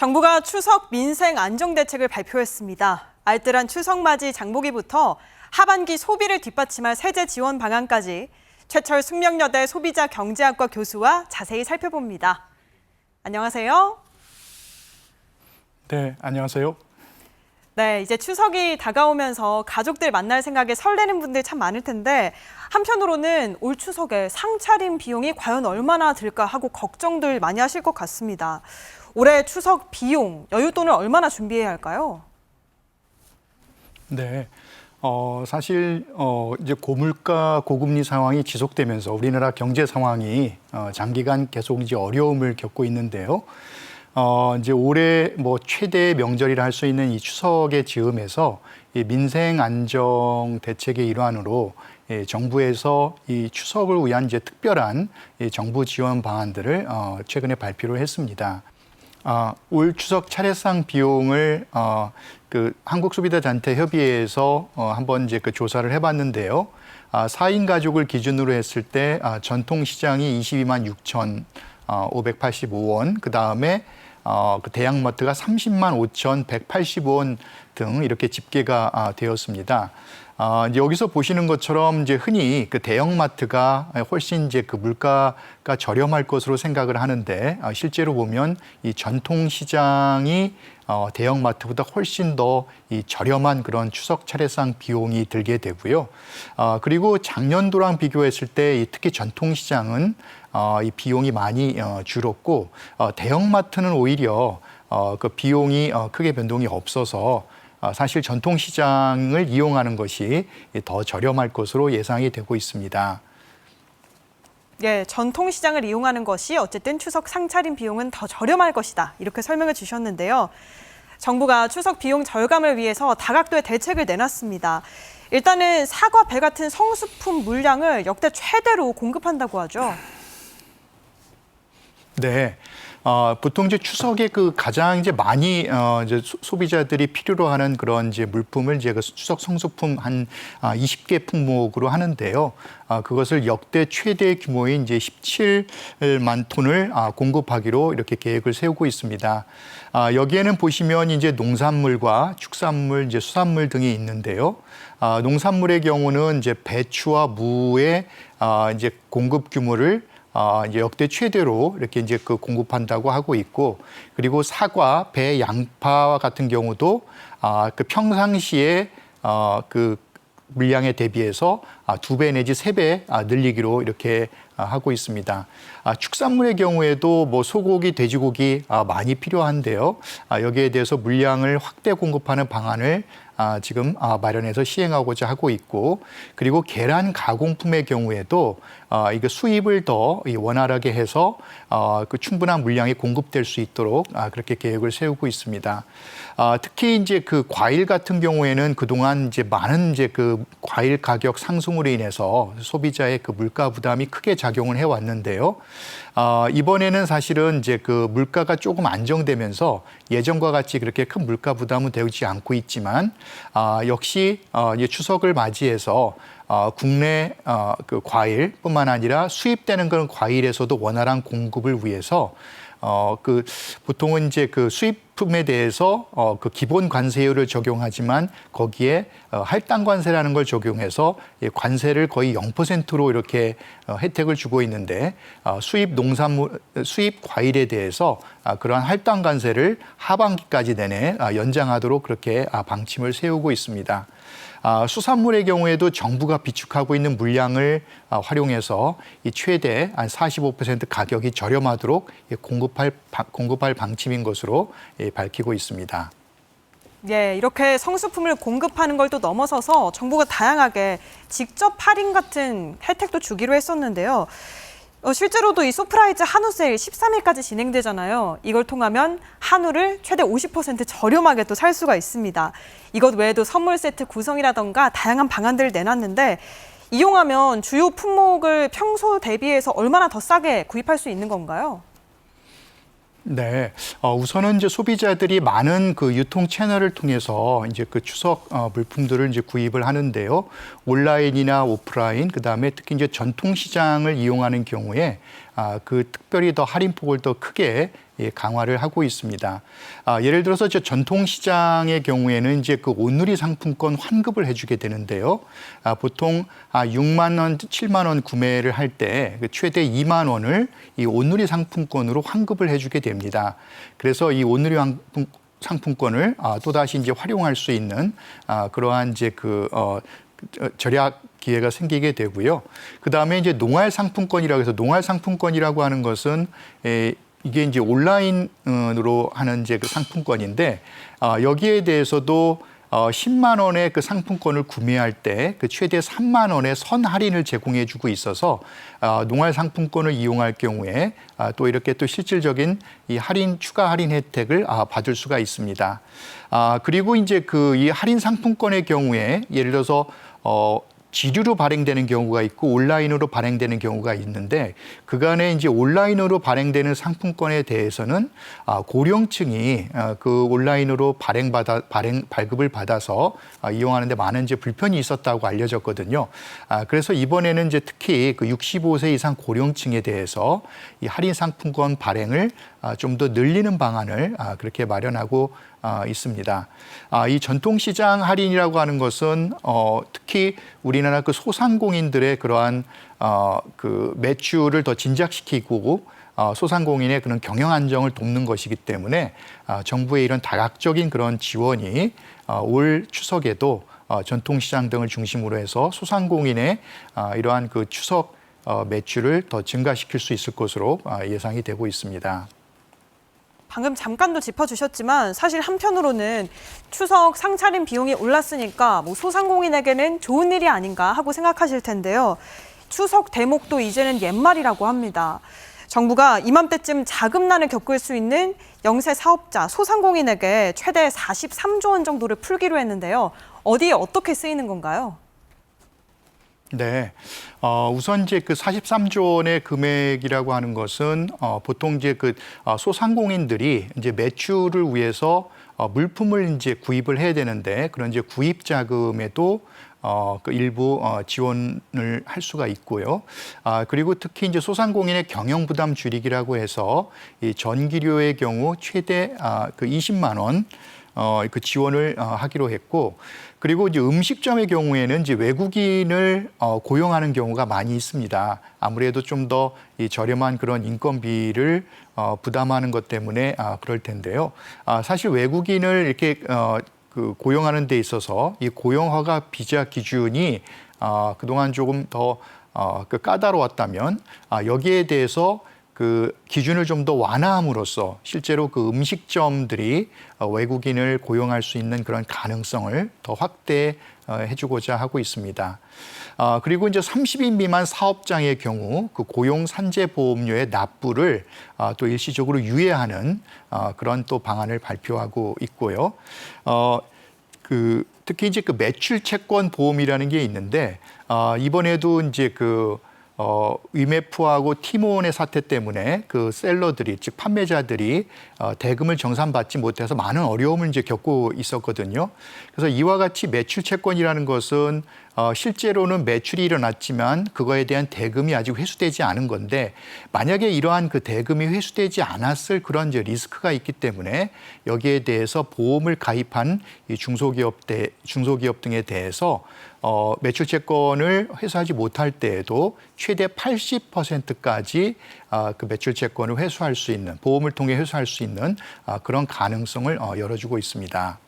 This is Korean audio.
정부가 추석 민생 안정 대책을 발표했습니다. 알뜰한 추석 맞이 장보기부터 하반기 소비를 뒷받침할 세제 지원 방안까지 최철 숙명여대 소비자 경제학과 교수와 자세히 살펴봅니다. 안녕하세요. 네, 안녕하세요. 네, 이제 추석이 다가오면서 가족들 만날 생각에 설레는 분들 참 많을 텐데 한편으로는 올 추석에 상차림 비용이 과연 얼마나 들까 하고 걱정들 많이 하실 것 같습니다. 올해 추석 비용, 여윳돈을 얼마나 준비해야 할까요? 네, 사실 이제 고물가, 고금리 상황이 지속되면서 우리나라 경제 상황이 장기간 계속 이제 어려움을 겪고 있는데요. 이제 올해 뭐 최대 명절이라 할 수 있는 이 추석의 즈음에서 이 민생 안정 대책의 일환으로 정부에서 이 추석을 위한 이제 특별한 정부 지원 방안들을 최근에 발표를 했습니다. 올 추석 차례상 비용을 그 한국소비자단체협의회에서 한번 이제 그 조사를 해봤는데요. 4인 가족을 기준으로 했을 때 전통시장이 22만 6,585원, 그 다음에 그 대형마트가 30만 5,185원 등 이렇게 집계가 되었습니다. 이제 여기서 보시는 것처럼 이제 흔히 그 대형마트가 훨씬 이제 그 물가가 저렴할 것으로 생각을 하는데 실제로 보면 이 전통시장이 대형마트보다 훨씬 더 이 저렴한 그런 추석 차례상 비용이 들게 되고요. 그리고 작년도랑 비교했을 때 특히 전통시장은 이 비용이 많이 줄었고 대형마트는 오히려 그 비용이 크게 변동이 없어서 사실 전통시장을 이용하는 것이 더 저렴할 것으로 예상이 되고 있습니다. 예, 전통시장을 이용하는 것이 어쨌든 추석 상차림 비용은 더 저렴할 것이다. 이렇게 설명을 주셨는데요. 정부가 추석 비용 절감을 위해서 다각도의 대책을 내놨습니다. 일단은 사과, 배 같은 성수품 물량을 역대 최대로 공급한다고 하죠. 네. 보통 이제 추석에 그 가장 이제 많이 이제 소비자들이 필요로 하는 그런 이제 물품을 이제 그 추석 성수품 한 20개 품목으로 하는데요. 그것을 역대 최대 규모인 이제 17만 톤을 공급하기로 이렇게 계획을 세우고 있습니다. 여기에는 보시면 이제 농산물과 축산물, 이제 수산물 등이 있는데요. 농산물의 경우는 이제 배추와 무의 이제 공급 규모를 이제 역대 최대로 이렇게 이제 그 공급한다고 하고 있고, 그리고 사과, 배, 양파 같은 경우도 그 평상시에 그 물량에 대비해서 2배 내지 3배 늘리기로 이렇게 하고 있습니다. 축산물의 경우에도 뭐 소고기, 돼지고기 많이 필요한데요. 여기에 대해서 물량을 확대 공급하는 방안을 지금 마련해서 시행하고자 하고 있고, 그리고 계란 가공품의 경우에도 이거 수입을 더 원활하게 해서 그 충분한 물량이 공급될 수 있도록 그렇게 계획을 세우고 있습니다. 특히 이제 그 과일 같은 경우에는 그동안 이제 많은 이제 그 과일 가격 상승으로 인해서 소비자의 그 물가 부담이 크게 작용을 해 왔는데요. 이번에는 사실은 이제 그 물가가 조금 안정되면서 예전과 같이 그렇게 큰 물가 부담은 되지 않고 있지만 역시 이제 추석을 맞이해서 국내 그 과일뿐만 아니라 수입되는 그런 과일에서도 원활한 공급을 위해서 그 보통은 이제 그 수입품에 대해서 그 기본 관세율을 적용하지만 거기에 할당 관세라는 걸 적용해서 관세를 거의 0%로 이렇게 혜택을 주고 있는데 수입 농산물, 수입 과일에 대해서 그러한 할당 관세를 하반기까지 내내 연장하도록 그렇게 방침을 세우고 있습니다. 수산물의 경우에도 정부가 비축하고 있는 물량을 활용해서 이 최대 한 45% 가격이 저렴하도록 공급할 방침인 것으로 밝히고 있습니다. 예, 이렇게 성수품을 공급하는 걸 또 넘어서서 정부가 다양하게 직접 할인 같은 혜택도 주기로 했었는데요. 실제로도 이 서프라이즈 한우 세일 13일까지 진행되잖아요. 이걸 통하면 한우를 최대 50% 저렴하게 또 살 수가 있습니다. 이것 외에도 선물 세트 구성이라던가 다양한 방안들을 내놨는데 이용하면 주요 품목을 평소 대비해서 얼마나 더 싸게 구입할 수 있는 건가요? 네, 우선은 이제 소비자들이 많은 그 유통 채널을 통해서 이제 그 추석 물품들을 이제 구입을 하는데요. 온라인이나 오프라인, 그 다음에 특히 이제 전통 시장을 이용하는 경우에 그 특별히 더 할인폭을 더 크게 강화를 하고 있습니다. 예를 들어서 전통시장의 경우에는 이제 그 온누리 상품권 환급을 해주게 되는데요. 보통 6만 원, 7만 원 구매를 할 때 최대 2만 원을 이 온누리 상품권으로 환급을 해주게 됩니다. 그래서 이 온누리 상품권을 또다시 이제 활용할 수 있는 그러한 이제 절약 기회가 생기게 되고요. 그 다음에 이제 농활 상품권이라고 해서 농활 상품권이라고 하는 것은 이게 이제 온라인으로 하는 이제 그 상품권인데 여기에 대해서도 10만 원의 그 상품권을 구매할 때 그 최대 3만 원의 선 할인을 제공해주고 있어서 농활 상품권을 이용할 경우에 또 이렇게 또 실질적인 이 추가 할인 혜택을 받을 수가 있습니다. 그리고 이제 이 할인 상품권의 경우에 예를 들어서 지류로 발행되는 경우가 있고 온라인으로 발행되는 경우가 있는데 그간에 이제 온라인으로 발행되는 상품권에 대해서는 고령층이 그 온라인으로 발급을 받아서 이용하는데 많은 이제 불편이 있었다고 알려졌거든요. 그래서 이번에는 이제 특히 그 65세 이상 고령층에 대해서 이 할인 상품권 발행을 좀 더 늘리는 방안을 그렇게 마련하고 있습니다. 이 전통시장 할인이라고 하는 것은 특히 우리나라 그 소상공인들의 그러한 그 매출을 더 진작시키고 소상공인의 그런 경영 안정을 돕는 것이기 때문에 정부의 이런 다각적인 그런 지원이 올 추석에도 전통시장 등을 중심으로 해서 소상공인의 이러한 그 추석 매출을 더 증가시킬 수 있을 것으로 예상이 되고 있습니다. 방금 잠깐도 짚어주셨지만 사실 한편으로는 추석 상차림 비용이 올랐으니까 뭐 소상공인에게는 좋은 일이 아닌가 하고 생각하실 텐데요. 추석 대목도 이제는 옛말이라고 합니다. 정부가 이맘때쯤 자금난을 겪을 수 있는 영세 사업자, 소상공인에게 최대 43조 원 정도를 풀기로 했는데요. 어디에 어떻게 쓰이는 건가요? 네, 우선 이제 그 43조 원의 금액이라고 하는 것은 보통 이제 소상공인들이 이제 매출을 위해서 물품을 이제 구입을 해야 되는데 그런 이제 구입 자금에도 그 일부 지원을 할 수가 있고요. 그리고 특히 이제 소상공인의 경영 부담 줄이기라고 해서 이 전기료의 경우 최대 그 20만 원 그 지원을 하기로 했고, 그리고 이제 음식점의 경우에는 이제 외국인을 고용하는 경우가 많이 있습니다. 아무래도 좀 더 이 저렴한 그런 인건비를 부담하는 것 때문에 그럴 텐데요. 사실 외국인을 이렇게 고용하는 데 있어서 이 고용허가 비자 기준이 그동안 조금 더 까다로웠다면 여기에 대해서 그 기준을 좀 더 완화함으로써 실제로 그 음식점들이 외국인을 고용할 수 있는 그런 가능성을 더 확대해주고자 하고 있습니다. 그리고 이제 30인 미만 사업장의 경우 그 고용 산재 보험료의 납부를 또 일시적으로 유예하는 그런 또 방안을 발표하고 있고요. 특히 이제 그 매출 채권 보험이라는 게 있는데 이번에도 이제 위메프하고 티몬의 사태 때문에 그 셀러들이 즉 판매자들이 대금을 정산받지 못해서 많은 어려움을 이제 겪고 있었거든요. 그래서 이와 같이 매출 채권이라는 것은 실제로는 매출이 일어났지만 그거에 대한 대금이 아직 회수되지 않은 건데 만약에 이러한 그 대금이 회수되지 않았을 그런 이제 리스크가 있기 때문에 여기에 대해서 보험을 가입한 이 중소기업 등에 대해서 매출 채권을 회수하지 못할 때에도 최대 80%까지 그 매출 채권을 회수할 수 있는 보험을 통해 회수할 수 있는 그런 가능성을 열어주고 있습니다.